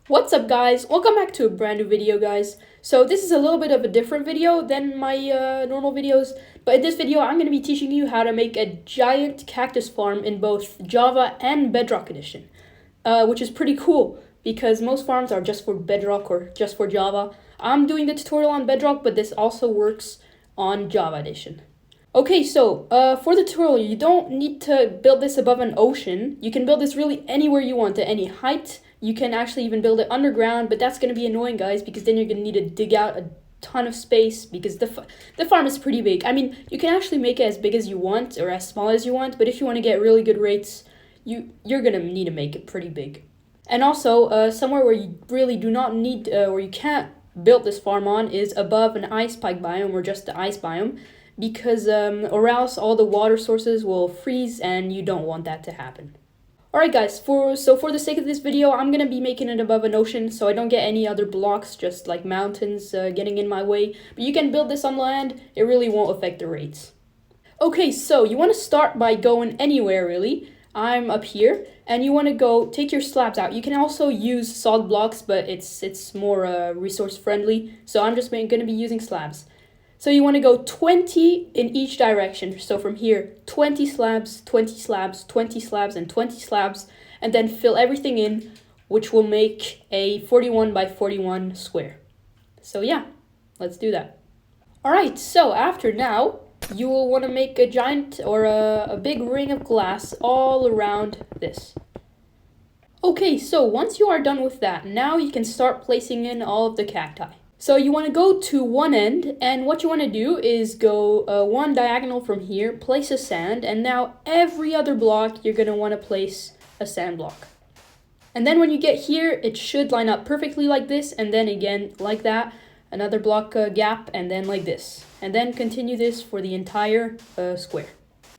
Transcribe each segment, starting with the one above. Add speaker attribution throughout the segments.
Speaker 1: What's up, guys? Welcome back to a brand new video, guys. So this is a little bit of a different video than my normal videos, but in this video I'm going to be teaching you how to make a giant cactus farm in both Java and Bedrock edition, which is pretty cool because most farms are just for Bedrock or just for Java. I'm doing the tutorial on Bedrock, but this also works on Java edition. Okay, so for the tutorial, you don't need to build this above an ocean. You can build this really anywhere you want, at any height. You can actually even build it underground, but that's going to be annoying, guys, because then you're going to need to dig out a ton of space because the farm is pretty big. I mean, you can actually make it as big as you want or as small as you want, but if you want to get really good rates, you're going to need to make it pretty big. And also, somewhere where you really do not need, where you can't build this farm on is above an ice spike biome or just the ice biome, because or else all the water sources will freeze and you don't want that to happen. Alright, guys, for the sake of this video, I'm going to be making it above an ocean so I don't get any other blocks, just like mountains getting in my way. But you can build this on land, it really won't affect the rates. Okay, so you want to start by going anywhere, really. I'm up here, and you want to go take your slabs out. You can also use solid blocks, but it's more resource friendly, so I'm just going to be using slabs. So you want to go 20 in each direction. So from here, 20 slabs, 20 slabs, 20 slabs, and 20 slabs, and then fill everything in, which will make a 41 by 41 square. So yeah, let's do that. All right, so after now, you will want to make a giant or a big ring of glass all around this. Okay, so once you are done with that, now you can start placing in all of the cacti. So you want to go to one end, and what you want to do is go one diagonal from here, place a sand, and now every other block you're going to want to place a sand block. And then when you get here, it should line up perfectly like this, and then again like that, another block gap, and then like this. And then continue this for the entire square.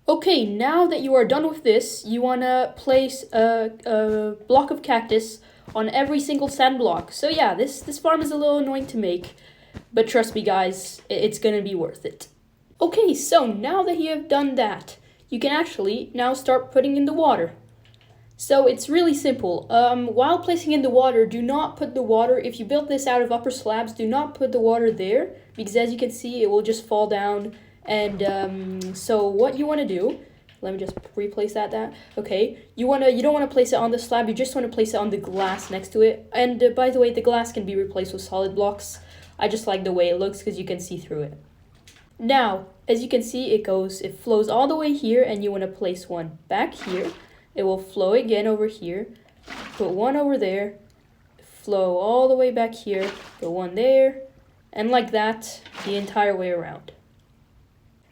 Speaker 1: Okay, now that you are done with this, you want to place a block of cactus on every single sand block. So yeah, this farm is a little annoying to make, but trust me, guys, it's gonna be worth it. Okay, so now that you have done that, you can actually now start putting in the water. So it's really simple. While placing in the water, do not put the water, if you built this out of upper slabs, do not put the water there, because as you can see, it will just fall down. And so what you want to do, let me just replace that. Okay, you don't want to place it on the slab, you just want to place it on the glass next to it. And by the way, the glass can be replaced with solid blocks. I just like the way it looks because you can see through it. Now, as you can see, it flows all the way here, and you want to place one back here. It will flow again over here, put one over there, flow all the way back here, put one there, and like that the entire way around.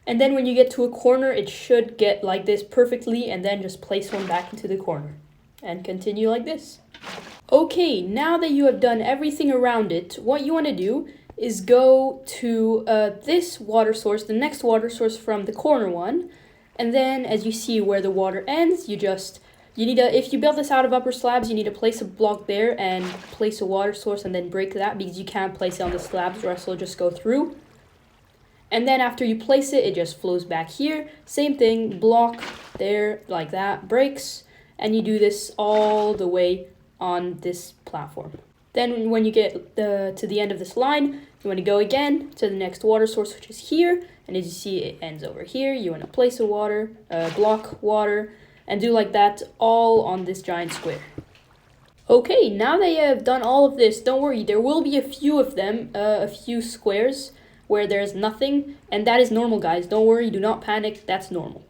Speaker 1: And then when you get to a corner, it should get like this perfectly, and then just place one back into the corner. And continue like this. Okay, now that you have done everything around it, what you want to do is go to this water source, the next water source from the corner one. And then as you see where the water ends, if you build this out of upper slabs, you need to place a block there and place a water source and then break that, because you can't place it on the slabs or else it'll just go through. And then after you place it, it just flows back here. Same thing, block there, like that, breaks. And you do this all the way on this platform. Then when you get to the end of this line, you want to go again to the next water source, which is here. And as you see, it ends over here. You want to place a block water, and do like that all on this giant square. Okay, now that you have done all of this, don't worry, there will be a few of them, a few squares where there's nothing, and that is normal, guys. Don't worry, do not panic, that's normal.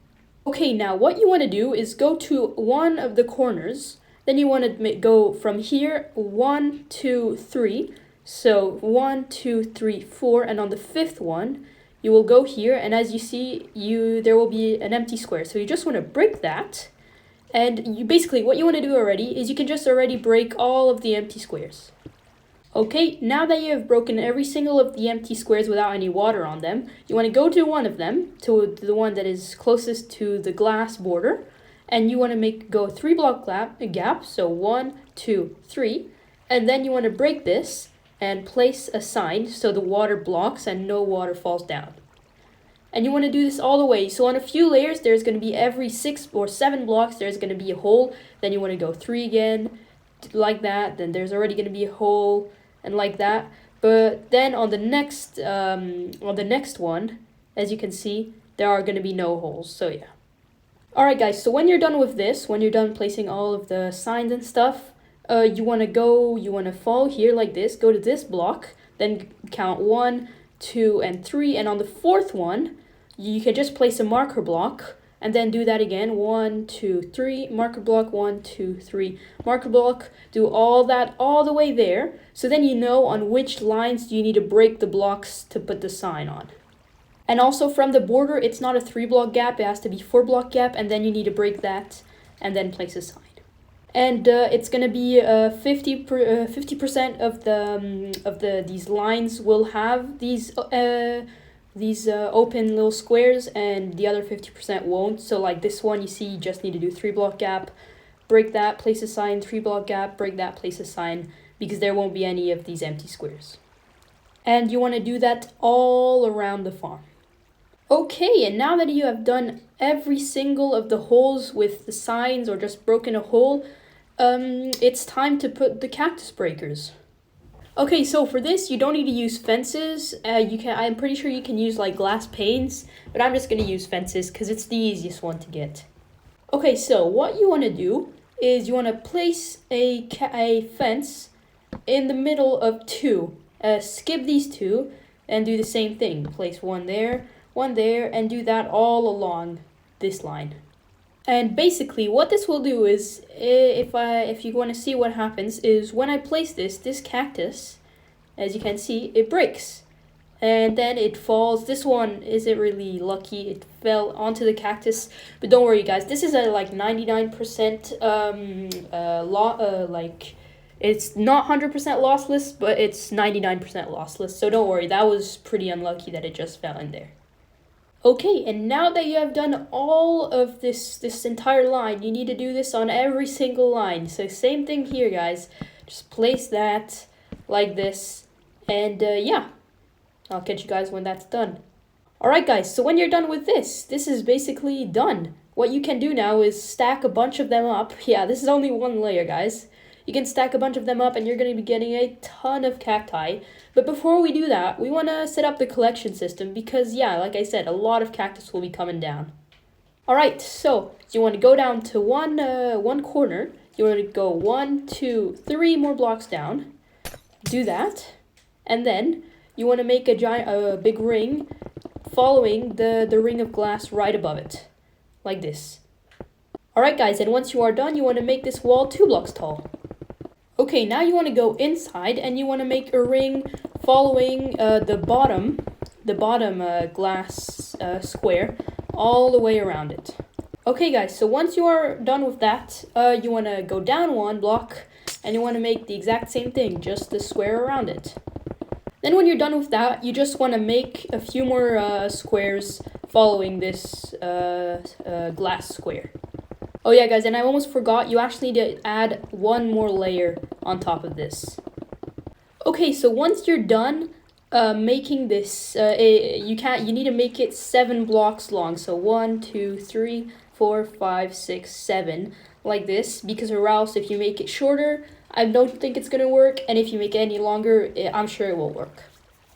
Speaker 1: Okay, now what you want to do is go to one of the corners, then you want to go from here 1, 2, 3. So 1, 2, 3, 4, and on the fifth one, you will go here, and as you see, there will be an empty square. So you just want to break that, and basically what you want to do already is you can just already break all of the empty squares. Okay, now that you have broken every single of the empty squares without any water on them, you want to go to one of them, to the one that is closest to the glass border, and you want to go 3 block gap, so 1, 2, 3, and then you want to break this and place a sign so the water blocks and no water falls down. And you want to do this all the way. So on a few layers, there's going to be every 6 or 7 blocks, there's going to be a hole. Then you want to go 3 again, like that, then there's already going to be a hole, and like that. But then on the next one, as you can see, there are going to be no holes. So yeah. Alright guys, so when you're done with this, when you're done placing all of the signs and stuff, you want to follow here like this, go to this block, then count 1, 2, and 3, and on the fourth one, you can just place a marker block, and then do that again, 1, 2, 3, marker block, 1, 2, 3, marker block, do all that all the way there, so then you know on which lines you need to break the blocks to put the sign on. And also from the border, it's not a 3-block gap, it has to be 4-block gap, and then you need to break that, and then place a sign. And it's gonna be 50% of these lines will have these open little squares, and the other 50% won't. So like this one, you see, you just need to do 3-block gap, break that, place a sign, 3-block gap, break that, place a sign, because there won't be any of these empty squares. And you want to do that all around the farm. Okay, and now that you have done every single of the holes with the signs or just broken a hole, it's time to put the cactus breakers. Okay, so for this, you don't need to use fences. I'm pretty sure you can use like glass panes, but I'm just going to use fences because it's the easiest one to get. Okay, so what you want to do is you want to place a fence in the middle of 2. Skip these 2 and do the same thing. Place one there, and do that all along this line. And basically what this will do is, if you want to see what happens, is when I place this cactus, as you can see, it breaks. And then it falls. This one isn't really lucky. It fell onto the cactus. But don't worry guys, this is a like 99% it's not 100% lossless, but it's 99% lossless. So don't worry, that was pretty unlucky that it just fell in there. Okay, and now that you have done all of this entire line, you need to do this on every single line. So same thing here, guys. Just place that like this, and yeah, I'll catch you guys when that's done. Alright guys, so when you're done with this is basically done. What you can do now is stack a bunch of them up. Yeah, this is only one layer, guys. You can stack a bunch of them up and you're going to be getting a ton of cacti. But before we do that, we want to set up the collection system because, yeah, like I said, a lot of cactus will be coming down. Alright, so you want to go down to one corner. You want to go 1, 2, 3 more blocks down. Do that. And then you want to make a big ring following the ring of glass right above it. Like this. Alright guys, and once you are done, you want to make this wall 2 blocks tall. Okay, now you want to go inside and you want to make a ring following the bottom glass square all the way around it. Okay guys, so once you are done with that, you want to go down 1 block and you want to make the exact same thing, just the square around it. Then when you're done with that, you just want to make a few more squares following this glass square. Oh yeah guys, and I almost forgot, you actually need to add 1 more layer on top of this. Okay, so once you're done making this, you need to make it 7 blocks long. So 1, 2, 3, 4, 5, 6, 7, like this, because or else if you make it shorter, I don't think it's gonna work, and if you make it any longer, I'm sure it will work.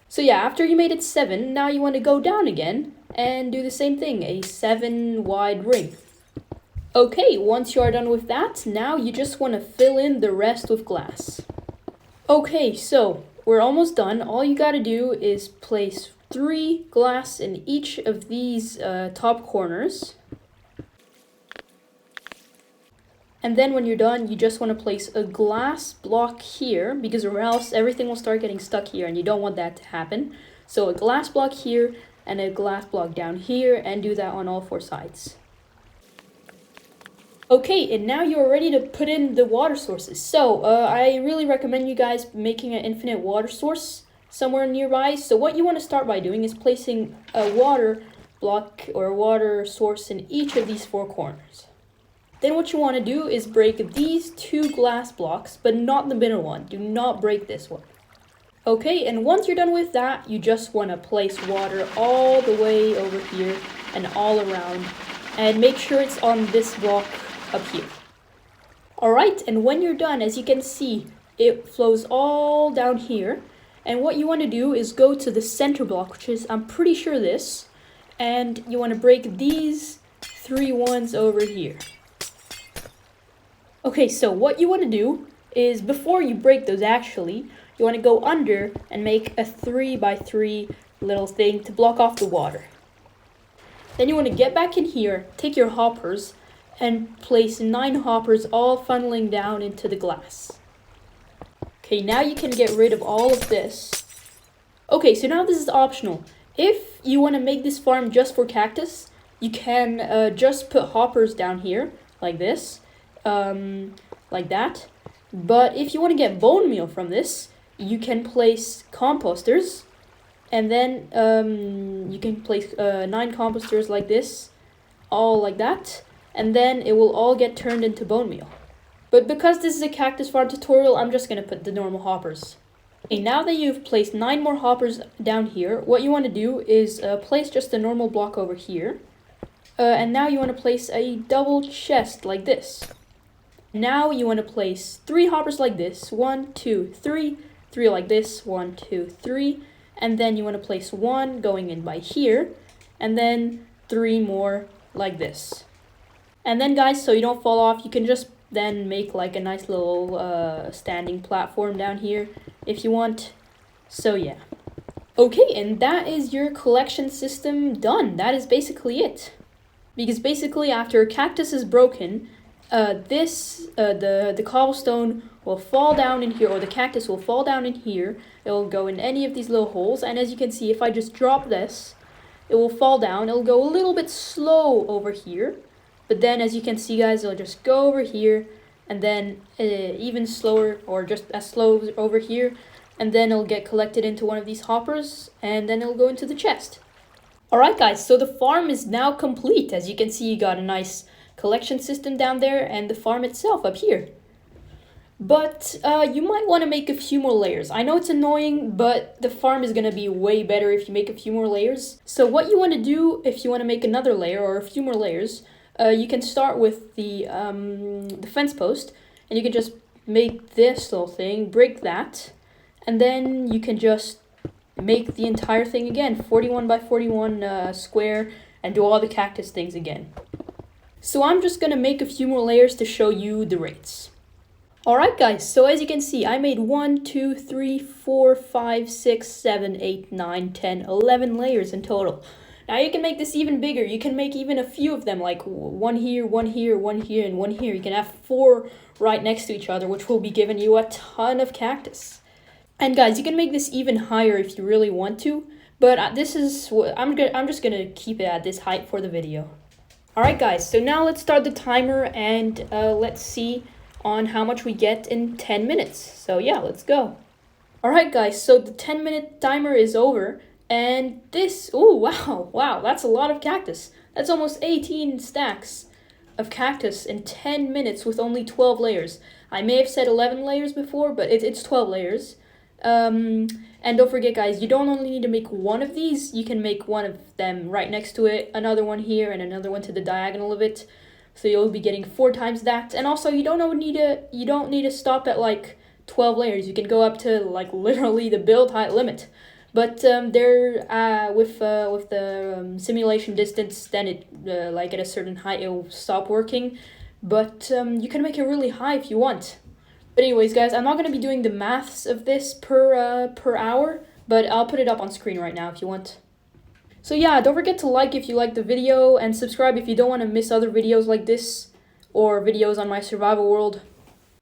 Speaker 1: So yeah, after you made it 7, now you want to go down again and do the same thing, a 7 wide ring. Okay, once you are done with that, now you just want to fill in the rest with glass. Okay, so we're almost done. All you gotta do is place 3 glass in each of these top corners. And then when you're done, you just want to place a glass block here, because or else everything will start getting stuck here, and you don't want that to happen. So a glass block here and a glass block down here, and do that on all 4 sides. Okay, and now you're ready to put in the water sources. So I really recommend you guys making an infinite water source somewhere nearby. So what you want to start by doing is placing a water block or a water source in each of these 4 corners. Then what you want to do is break these 2 glass blocks, but not the middle one. Do not break this one. Okay, and once you're done with that, you just want to place water all the way over here and all around, and make sure it's on this block up here. Alright, and when you're done, as you can see, it flows all down here. And what you want to do is go to the center block, which is, I'm pretty sure this, and you want to break these 3 ones over here. Okay, so what you want to do is, before you break those actually, you want to go under and make a 3x3 little thing to block off the water. Then you want to get back in here, take your hoppers, and place 9 hoppers all funneling down into the glass. Okay, now you can get rid of all of this. Okay, so now this is optional. If you want to make this farm just for cactus, you can just put hoppers down here, like this, like that. But if you want to get bone meal from this, you can place composters, and then you can place 9 composters like this, all like that, and then it will all get turned into bone meal. But because this is a cactus farm tutorial, I'm just going to put the normal hoppers. Okay, now that you've placed 9 more hoppers down here, what you want to do is place just a normal block over here. And now you want to place a double chest like this. Now you want to place 3 hoppers like this. 1, 2, 3. 3 like this. 1, 2, 3. And then you want to place 1 going in by here. And then 3 more like this. And then guys, so you don't fall off, you can just then make like a nice little standing platform down here if you want. So yeah. Okay, and that is your collection system done. That is basically it. Because basically after a cactus is broken, the cobblestone will fall down in here, or the cactus will fall down in here. It will go in any of these little holes, and as you can see, if I just drop this, it will fall down. It'll go a little bit slow over here, but then as you can see guys, it'll just go over here, and then even slower, or just as slow over here, and then it'll get collected into one of these hoppers, and then it'll go into the chest. Alright guys, so the farm is now complete. As you can see, you got a nice collection system down there, and the farm itself up here. But you might want to make a few more layers. I know it's annoying, but the farm is going to be way better if you make a few more layers. So what you want to do, if you want to make another layer or a few more layers, you can start with the fence post, and you can just make this little thing, break that, and then you can just make the entire thing again, 41 by 41 square, and do all the cactus things again. So I'm just going to make a few more layers to show you the rates. Alright guys, so as you can see, I made 1, 2, 3, 4, 5, 6, 7, 8, 9, 10, 11 layers in total. Now you can make this even bigger. You can make even a few of them, like one here, one here, one here, and one here. You can have 4 right next to each other, which will be giving you a ton of cactus. And guys, you can make this even higher if you really want to, but this is what I'm just gonna keep it at this height for the video. Alright guys, so now let's start the timer, and let's see on how much we get in 10 minutes. So yeah, let's go. Alright guys, so the 10-minute timer is over, and this, oh wow, that's a lot of cactus. That's almost 18 stacks of cactus in 10 minutes with only 12 layers. I may have said 11 layers before, but it's 12 layers. And don't forget guys, you don't only need to make one of these, you can make one of them right next to it, another one here, and another one to the diagonal of it. So you'll be getting 4 times that. And also you don't need to stop at like 12 layers. You can go up to like literally the build height limit. But with the simulation distance, then it like at a certain height it will stop working. But you can make it really high if you want. But anyways, guys, I'm not going to be doing the maths of this per hour, but I'll put it up on screen right now if you want. So yeah, don't forget to like if you like the video, and subscribe if you don't want to miss other videos like this, or videos on my survival world.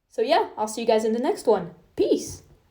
Speaker 1: So yeah, I'll see you guys in the next one. Peace!